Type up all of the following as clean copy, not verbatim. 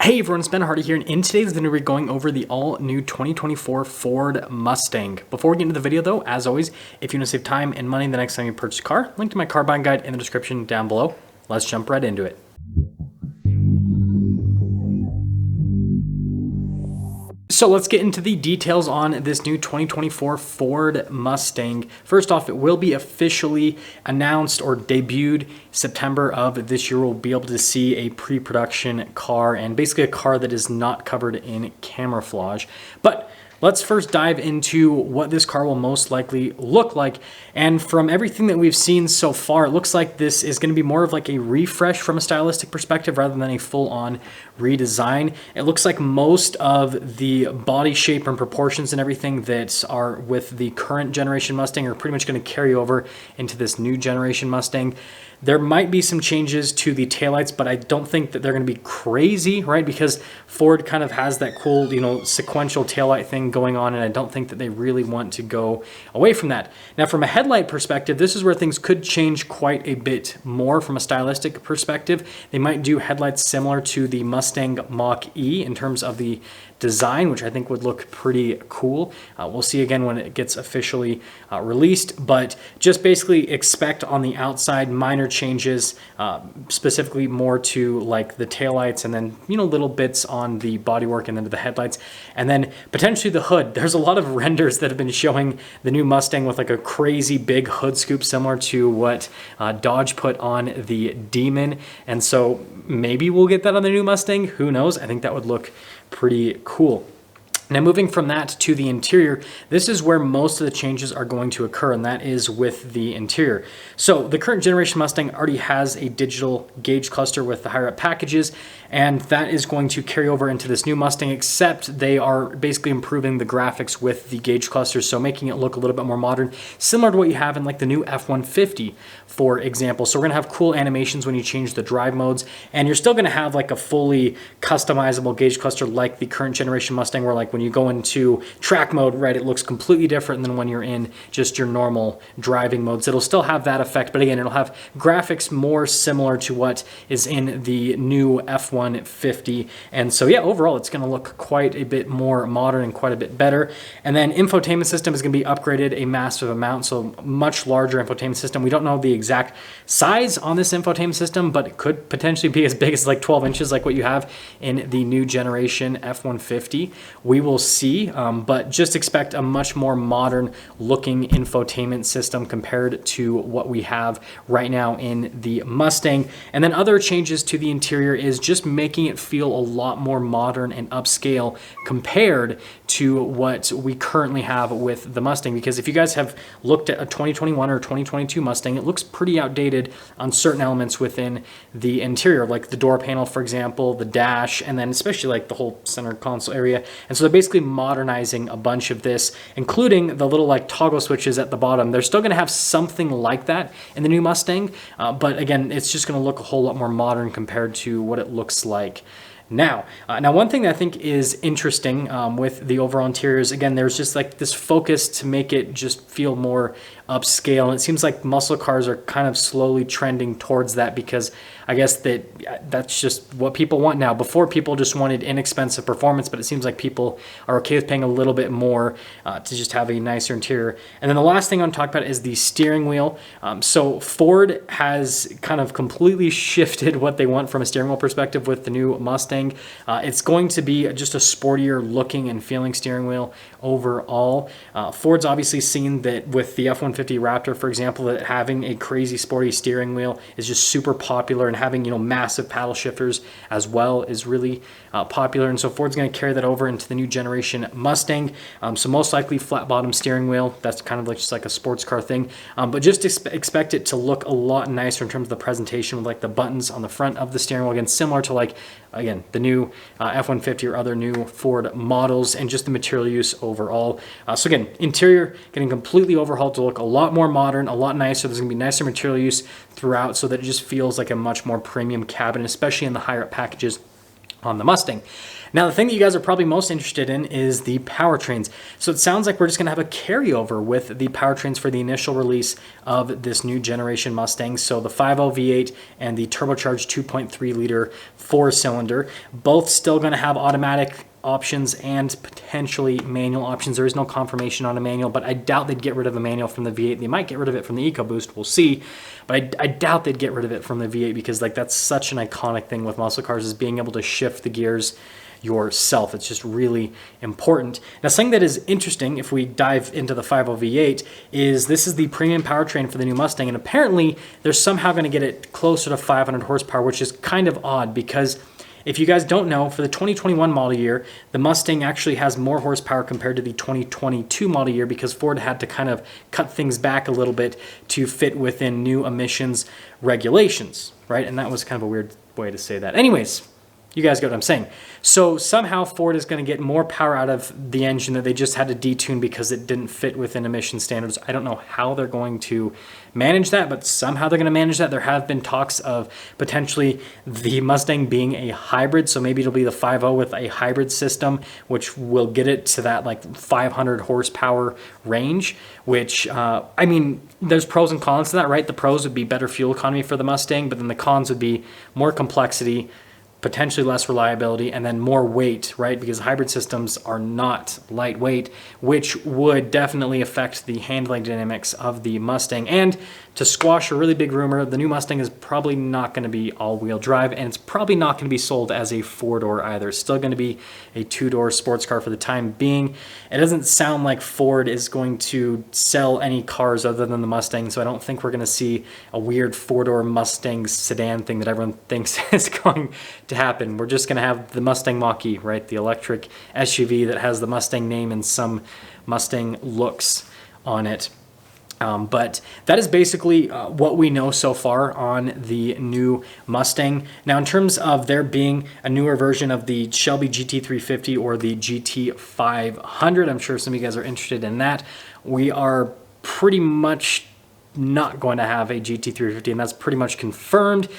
Hey everyone, it's Ben Hardy here, and in today's video we're going over the all-new 2024 Ford Mustang. Before we get into the video though, as always, if you want to save time and money the next time you purchase a car, link to my car buying guide in the description down below. Let's jump right into it. So let's get into the details on this new 2024 Ford Mustang. First off, it will be officially announced or debuted September of this year. We'll be able to see a pre-production car and basically a car that is not covered in camouflage. But let's first dive into what this car will most likely look like. And from everything that we've seen so far, it looks like this is going to be more of like a refresh from a stylistic perspective rather than a full-on redesign. It looks like most of the body shape and proportions and everything that are with the current generation Mustang are pretty much going to carry over into this new generation Mustang. There might be some changes to the taillights, but I don't think that they're going to be crazy, right? Because Ford kind of has that cool, sequential taillight thing going on, and I don't think that they really want to go away from that. Now, from a headlight perspective, this is where things could change quite a bit more from a stylistic perspective. They might do headlights similar to the Mustang Mach-E in terms of the design, which I think would look pretty cool. We'll see again when it gets officially released, but just basically expect on the outside minor changes, specifically more to like the taillights and then, little bits on the bodywork and then to the headlights. And then potentially the hood. There's a lot of renders that have been showing the new Mustang with like a crazy big hood scoop similar to what Dodge put on the Demon. And so maybe we'll get that on the new Mustang. Who knows? I think that would look pretty cool. Now, moving from that to the interior, this is where most of the changes are going to occur, and that is with the interior. So the current generation Mustang already has a digital gauge cluster with the higher up packages, and that is going to carry over into this new Mustang, except they are basically improving the graphics with the gauge clusters, so making it look a little bit more modern, similar to what you have in like the new F-150, for example. So we're gonna have cool animations when you change the drive modes, and you're still gonna have like a fully customizable gauge cluster like the current generation Mustang, where like when you go into track mode, right, it looks completely different than when you're in just your normal driving modes. It'll still have that effect, but again, it'll have graphics more similar to what is in the new F-150. And so yeah, overall, it's gonna look quite a bit more modern and quite a bit better. And then infotainment system is gonna be upgraded a massive amount, so much larger infotainment system. We don't know the exact size on this infotainment system, but it could potentially be as big as like 12 inches like what you have in the new generation F-150. We will see, but just expect a much more modern looking infotainment system compared to what we have right now in the Mustang. And then other changes to the interior is just making it feel a lot more modern and upscale compared to what we currently have with the Mustang. Because if you guys have looked at a 2021 or 2022 Mustang, it looks pretty outdated on certain elements within the interior, like the door panel, for example, the dash, and then especially like the whole center console area. And so they're basically modernizing a bunch of this, including the little like toggle switches at the bottom. They're still going to have something like that in the new Mustang, but again, it's just going to look a whole lot more modern compared to what it looks like now. Now, one thing that I think is interesting with the overall interiors, again, there's just like this focus to make it just feel more upscale, and it seems like muscle cars are kind of slowly trending towards that, because I guess that's just what people want now. Before, people just wanted inexpensive performance, but it seems like people are okay with paying a little bit more to just have a nicer interior. And then the last thing I want to talk about is the steering wheel. So Ford has kind of completely shifted what they want from a steering wheel perspective with the new Mustang. It's going to be just a sportier looking and feeling steering wheel overall. Ford's obviously seen that with the F-150 Raptor, for example, that having a crazy sporty steering wheel is just super popular, and having massive paddle shifters as well is really popular. And so Ford's going to carry that over into the new generation Mustang. So most likely flat bottom steering wheel. That's kind of like just like a sports car thing, but just expect it to look a lot nicer in terms of the presentation, with like the buttons on the front of the steering wheel, again similar to like, again, the new F-150 or other new Ford models, and just the material use overall. So again, interior getting completely overhauled to look a lot more modern, a lot nicer. There's gonna be nicer material use throughout, so that it just feels like a much more premium cabin, especially in the higher up packages on the Mustang. Now, the thing that you guys are probably most interested in is the powertrains. So it sounds like we're just going to have a carryover with the powertrains for the initial release of this new generation Mustang. So the 5.0 V8 and the turbocharged 2.3 liter 4-cylinder, both still going to have automatic options and potentially manual options. There is no confirmation on a manual, but I doubt they'd get rid of the manual from the V8. They might get rid of it from the EcoBoost. We'll see, but I doubt they'd get rid of it from the V8 because like that's such an iconic thing with muscle cars, is being able to shift the gears yourself. It's just really important. Now, something that is interesting, if we dive into the 5.0 V8, is this is the premium powertrain for the new Mustang, and apparently they're somehow going to get it closer to 500 horsepower, which is kind of odd because if you guys don't know, for the 2021 model year, the Mustang actually has more horsepower compared to the 2022 model year because Ford had to kind of cut things back a little bit to fit within new emissions regulations, right? And that was kind of a weird way to say that. Anyways, you guys get what I'm saying. So somehow Ford is going to get more power out of the engine that they just had to detune because it didn't fit within emission standards. I don't know how they're going to manage that, but somehow they're going to manage that. There have been talks of potentially the Mustang being a hybrid, so maybe it'll be the 5.0 with a hybrid system, which will get it to that like 500 horsepower range, which, I mean, there's pros and cons to that, right? The pros would be better fuel economy for the Mustang, but then the cons would be more complexity, potentially less reliability, and then more weight, right? Because hybrid systems are not lightweight, which would definitely affect the handling dynamics of the Mustang. And to squash a really big rumor, the new Mustang is probably not going to be all-wheel drive, and it's probably not going to be sold as a four-door either. It's still going to be a two-door sports car for the time being. It doesn't sound like Ford is going to sell any cars other than the Mustang, so I don't think we're going to see a weird four-door Mustang sedan thing that everyone thinks is going to happen. We're just going to have the Mustang Mach-E, right? The electric SUV that has the Mustang name and some Mustang looks on it. But that is basically what we know so far on the new Mustang. Now, in terms of there being a newer version of the Shelby GT350 or the GT500, I'm sure some of you guys are interested in that. We are pretty much not going to have a GT350, and that's pretty much confirmed.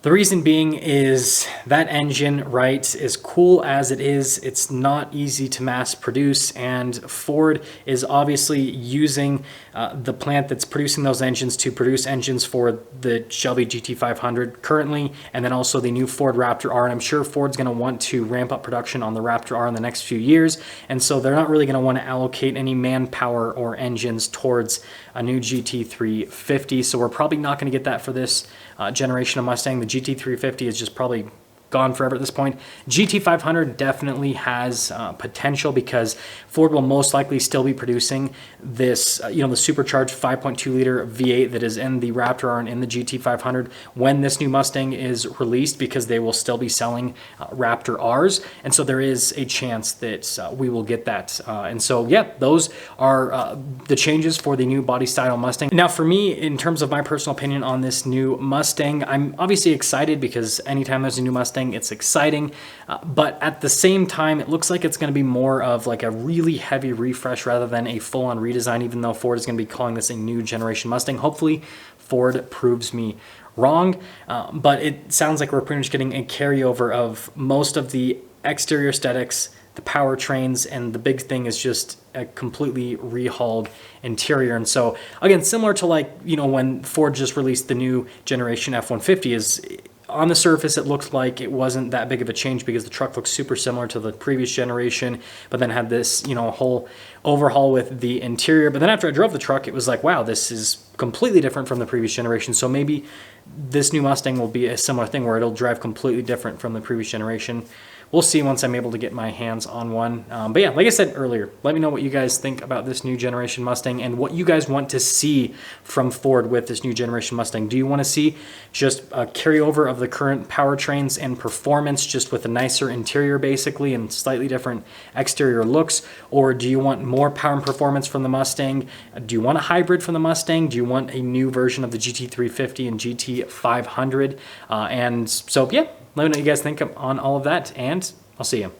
The reason being is that engine, right, as cool as it is, it's not easy to mass produce, and Ford is obviously using the plant that's producing those engines to produce engines for the Shelby GT500 currently, and then also the new Ford Raptor R, and I'm sure Ford's going to want to ramp up production on the Raptor R in the next few years, and so they're not really going to want to allocate any manpower or engines towards a new GT350, so we're probably not going to get that for this generation of Mustang. The GT350 is just probably gone forever at this point. GT500 definitely has potential because Ford will most likely still be producing this, the supercharged 5.2 liter V8 that is in the Raptor R and in the GT500 when this new Mustang is released, because they will still be selling Raptor Rs, and so there is a chance that we will get that. And so, yeah, those are the changes for the new body style Mustang. Now, for me, in terms of my personal opinion on this new Mustang, I'm obviously excited because anytime there's a new Mustang, it's exciting, but at the same time, it looks like it's going to be more of like a really heavy refresh rather than a full-on redesign, even though Ford is going to be calling this a new generation Mustang. Hopefully, Ford proves me wrong, but it sounds like we're pretty much getting a carryover of most of the exterior aesthetics, the powertrains, and the big thing is just a completely rehauled interior. And so, again, similar to like, when Ford just released the new generation F-150, is on the surface, it looked like it wasn't that big of a change because the truck looks super similar to the previous generation, but then had this, whole overhaul with the interior. But then after I drove the truck, it was like, wow, this is completely different from the previous generation. So maybe this new Mustang will be a similar thing where it'll drive completely different from the previous generation. We'll see once I'm able to get my hands on one. But yeah, like I said earlier, let me know what you guys think about this new generation Mustang and what you guys want to see from Ford with this new generation Mustang. Do you want to see just a carryover of the current powertrains and performance, just with a nicer interior basically and slightly different exterior looks? Or do you want more power and performance from the Mustang? Do you want a hybrid from the Mustang? Do you want a new version of the GT350 and GT500? And so, yeah, let me know what you guys think on all of that, and I'll see you.